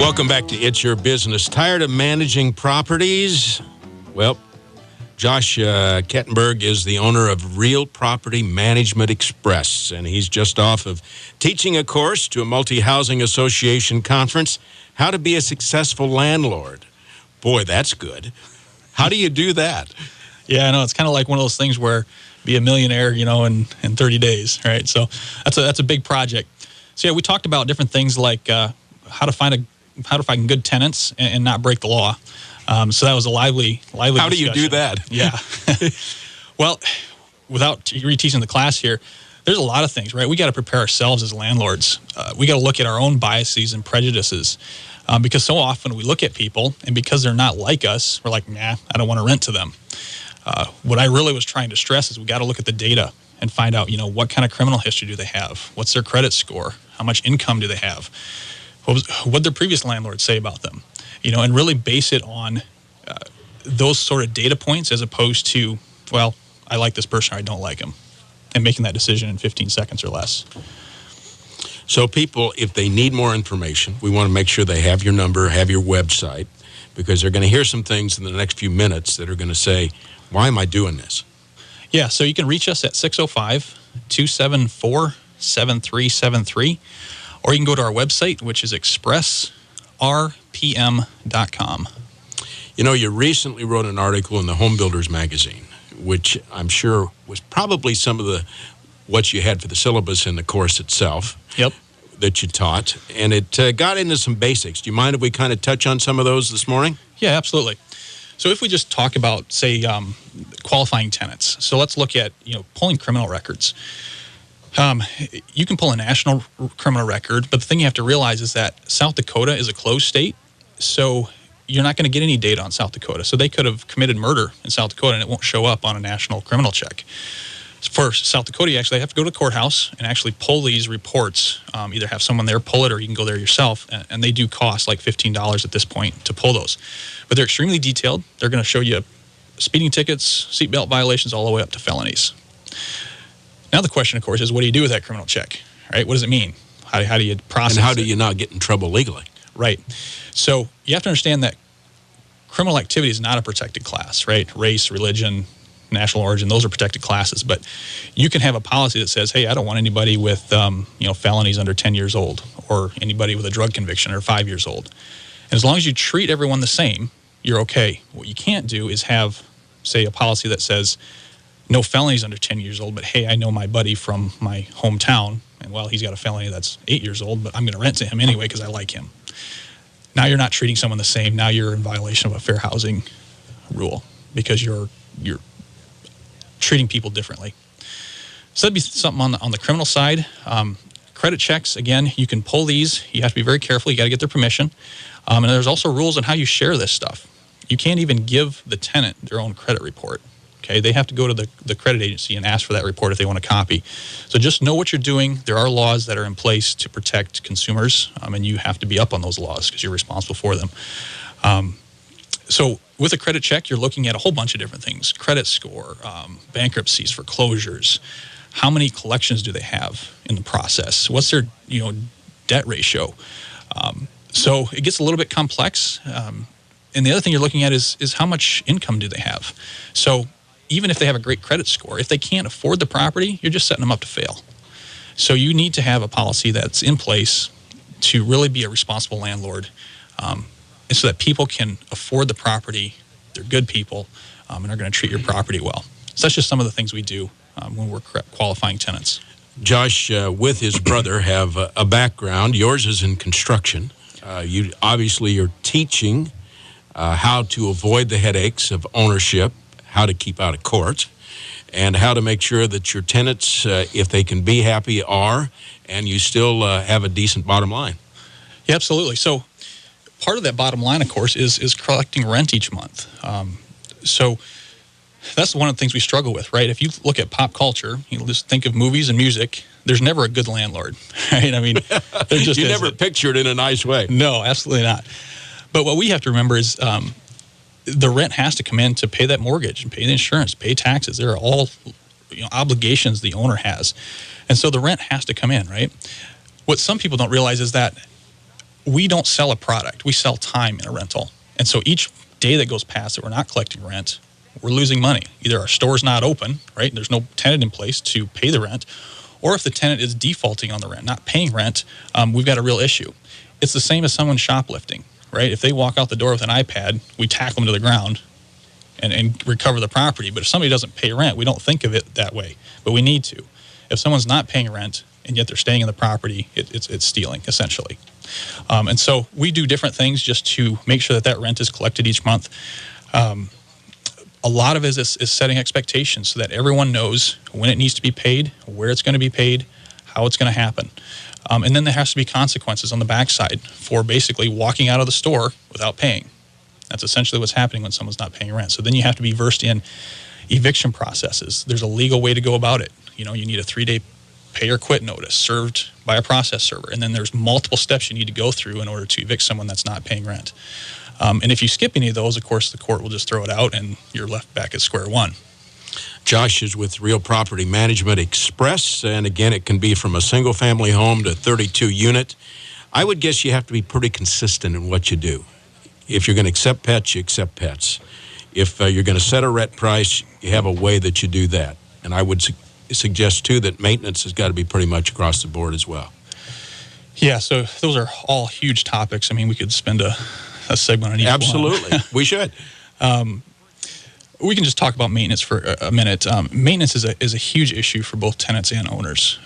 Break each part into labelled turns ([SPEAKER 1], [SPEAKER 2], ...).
[SPEAKER 1] Welcome back to It's Your Business. Tired of managing properties? Well, Josh Kettenberg is the owner of Real Property Management Express, and he's just off of teaching a course to a multi-housing association conference, How to Be a Successful Landlord. Boy, that's good. How do you do that?
[SPEAKER 2] Yeah, I know. It's kind of like one of those things where be a millionaire, in 30 days, right? So that's a big project. So yeah, we talked about different things like how to find good tenants and not break the law. So that was a lively
[SPEAKER 1] How
[SPEAKER 2] discussion.
[SPEAKER 1] do you do that?
[SPEAKER 2] Yeah. Well, without reteaching the class here, there's a lot of things, right? We got to prepare ourselves as landlords. We got to look at our own biases and prejudices because so often we look at people, and because they're not like us, we're like, nah, I don't want to rent to them. What I really was trying to stress is we got to look at the data and find out, what kind of criminal history do they have? What's their credit score? How much income do they have? What did their previous landlord say about them? And really base it on those sort of data points as opposed to, well, I like this person or I don't like him, and making that decision in 15 seconds or less.
[SPEAKER 1] So people, if they need more information, we want to make sure they have your number, have your website, because they're going to hear some things in the next few minutes that are going to say, why am I doing this?
[SPEAKER 2] Yeah, so you can reach us at 605-274-7373, or you can go to our website, which is expressrpm.com.
[SPEAKER 1] You recently wrote an article in the Home Builders magazine, which I'm sure was probably some of what you had for the syllabus in the course itself.
[SPEAKER 2] Yep.
[SPEAKER 1] That you taught, and it got into some basics. Do you mind if we kind of touch on some of those this morning?
[SPEAKER 2] Yeah, absolutely. So if we just talk about, say, qualifying tenants. So let's look at, pulling criminal records. You can pull a national criminal record, but the thing you have to realize is that South Dakota is a closed state, so you're not going to get any data on South Dakota. So they could have committed murder in South Dakota, and it won't show up on a national criminal check. For South Dakota, you actually have to go to the courthouse and actually pull these reports. Either have someone there pull it, or you can go there yourself. And they do cost like $15 at this point to pull those. But they're extremely detailed. They're going to show you speeding tickets, seatbelt violations, all the way up to felonies. Now the question, of course, is what do you do with that criminal check? Right? What does it mean? How do you process it?
[SPEAKER 1] And how do you not get in trouble legally?
[SPEAKER 2] Right. So you have to understand that criminal activity is not a protected class, right? Race, religion, national origin, those are protected classes. But you can have a policy that says, hey, I don't want anybody with felonies under 10 years old, or anybody with a drug conviction or 5 years old. And as long as you treat everyone the same, you're okay. What you can't do is have, say, a policy that says no felonies under 10 years old, but hey, I know my buddy from my hometown, and well, he's got a felony that's 8 years old, but I'm going to rent to him anyway because I like him. Now you're not treating someone the same. Now you're in violation of a fair housing rule because you're treating people differently. So that'd be something on the criminal side. Credit checks, again, you can pull these. You have to be very careful. You got to get their permission. And there's also rules on how you share this stuff. You can't even give the tenant their own credit report. Okay, they have to go to the credit agency and ask for that report if they want a copy. So just know what you're doing. There are laws that are in place to protect consumers, and you have to be up on those laws because you're responsible for them. So with a credit check, you're looking at a whole bunch of different things: credit score, bankruptcies, foreclosures. How many collections do they have in the process? What's their debt ratio? So it gets a little bit complex. And the other thing you're looking at is how much income do they have? So even if they have a great credit score, if they can't afford the property, you're just setting them up to fail. So you need to have a policy that's in place to really be a responsible landlord, and so that people can afford the property, they're good people, and are going to treat your property well. So that's just some of the things we do when we're qualifying tenants.
[SPEAKER 1] Josh, with his brother, have a background. Yours is in construction. You're teaching how to avoid the headaches of ownership, how to keep out of court, and how to make sure that your tenants, if they can be happy, are, and you still have a decent bottom line.
[SPEAKER 2] Yeah, absolutely. So part of that bottom line, of course, is collecting rent each month. So that's one of the things we struggle with, right? If you look at pop culture, just think of movies and music, there's never a good landlord, right? I mean, there just
[SPEAKER 1] you never picture it in a nice way.
[SPEAKER 2] No, absolutely not. But what we have to remember is the rent has to come in to pay that mortgage and pay the insurance, pay taxes. There are all obligations the owner has. And so the rent has to come in, right? What some people don't realize is that we don't sell a product. We sell time in a rental. And so each day that goes past that we're not collecting rent, we're losing money. Either our store's not open, right? There's no tenant in place to pay the rent, or if the tenant is defaulting on the rent, not paying rent, we've got a real issue. It's the same as someone shoplifting, right? If they walk out the door with an iPad, we tackle them to the ground and recover the property. But if somebody doesn't pay rent, we don't think of it that way, but we need to. If someone's not paying rent and yet they're staying in the property, it's stealing, essentially. And so we do different things just to make sure that that rent is collected each month. A lot of it is setting expectations so that everyone knows when it needs to be paid, where it's going to be paid, how it's going to happen. And then there has to be consequences on the backside for basically walking out of the store without paying. That's essentially what's happening when someone's not paying rent. So then you have to be versed in eviction processes. There's a legal way to go about it. You need a 3-day pay or quit notice served by a process server. And then there's multiple steps you need to go through in order to evict someone that's not paying rent. And if you skip any of those, of course, the court will just throw it out and you're left back at square one.
[SPEAKER 1] Josh is with Real Property Management Express, and again, it can be from a single-family home to 32-unit. I would guess you have to be pretty consistent in what you do. If you're going to accept pets, you accept pets. If you're going to set a rent price, you have a way that you do that. And I would suggest, too, that maintenance has got to be pretty much across the board as well.
[SPEAKER 2] Yeah, so those are all huge topics. I mean, we could spend a segment on each one.
[SPEAKER 1] Absolutely. We should.
[SPEAKER 2] We can just talk about maintenance for a minute. Maintenance is a huge issue for both tenants and owners.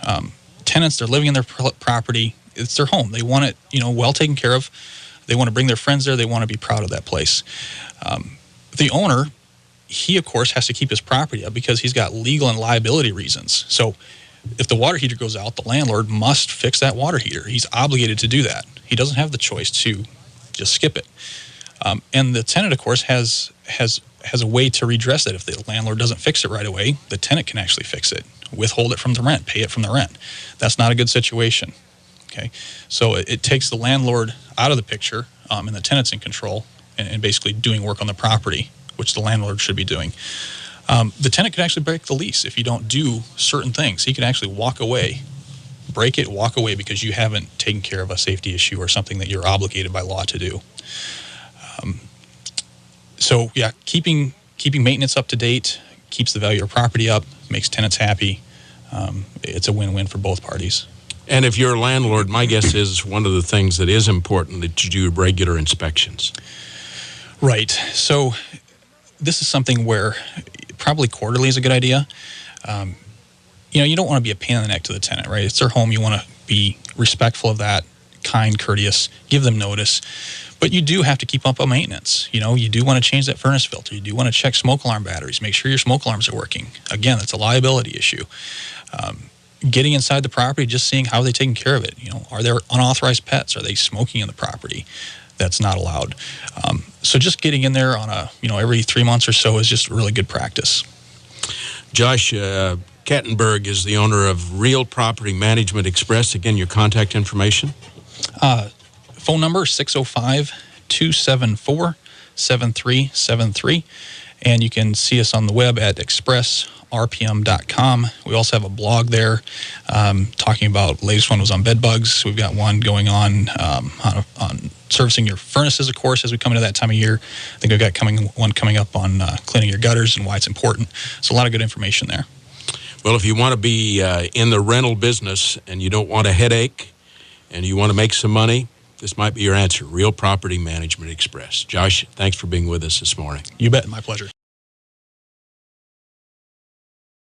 [SPEAKER 2] Tenants, they're living in their property. It's their home. They want it, well taken care of. They want to bring their friends there. They want to be proud of that place. The owner, he, of course, has to keep his property up because he's got legal and liability reasons. So if the water heater goes out, the landlord must fix that water heater. He's obligated to do that. He doesn't have the choice to just skip it. And the tenant, of course, has a way to redress that. If the landlord doesn't fix it right away, the tenant can actually fix it, withhold it from the rent, pay it from the rent. That's not a good situation. Okay, so it takes the landlord out of the picture, and the tenant's in control and basically doing work on the property, which the landlord should be doing. The tenant can actually break the lease if you don't do certain things. He can actually walk away, break it, walk away because you haven't taken care of a safety issue or something that you're obligated by law to do. So yeah, keeping maintenance up to date keeps the value of property up, makes tenants happy. It's a win-win for both parties.
[SPEAKER 1] And if you're a landlord, my guess is one of the things that is important that you do regular inspections.
[SPEAKER 2] Right. So this is something where probably quarterly is a good idea. You don't want to be a pain in the neck to the tenant, right? It's their home. You want to be respectful of that, kind, courteous, give them notice. But you do have to keep up on maintenance. You do want to change that furnace filter. You do want to check smoke alarm batteries, make sure your smoke alarms are working. Again, that's a liability issue. Getting inside the property, just seeing how they're taking care of it. Are there unauthorized pets? Are they smoking in the property? That's not allowed. So just getting in there on every 3 months or so is just really good practice.
[SPEAKER 1] Josh Kettenberg is the owner of Real Property Management Express. Again, your contact information?
[SPEAKER 2] Phone number 605-274-7373. And you can see us on the web at expressrpm.com. We also have a blog there talking about, latest one was on bed bugs. We've got one going on servicing your furnaces, of course, as we come into that time of year. I think we've got one coming up on cleaning your gutters and why it's important. So a lot of good information there.
[SPEAKER 1] Well, if you want to be in the rental business and you don't want a headache and you want to make some money, this might be your answer. Real Property Management Express. Josh, thanks for being with us this morning.
[SPEAKER 2] You bet. My pleasure.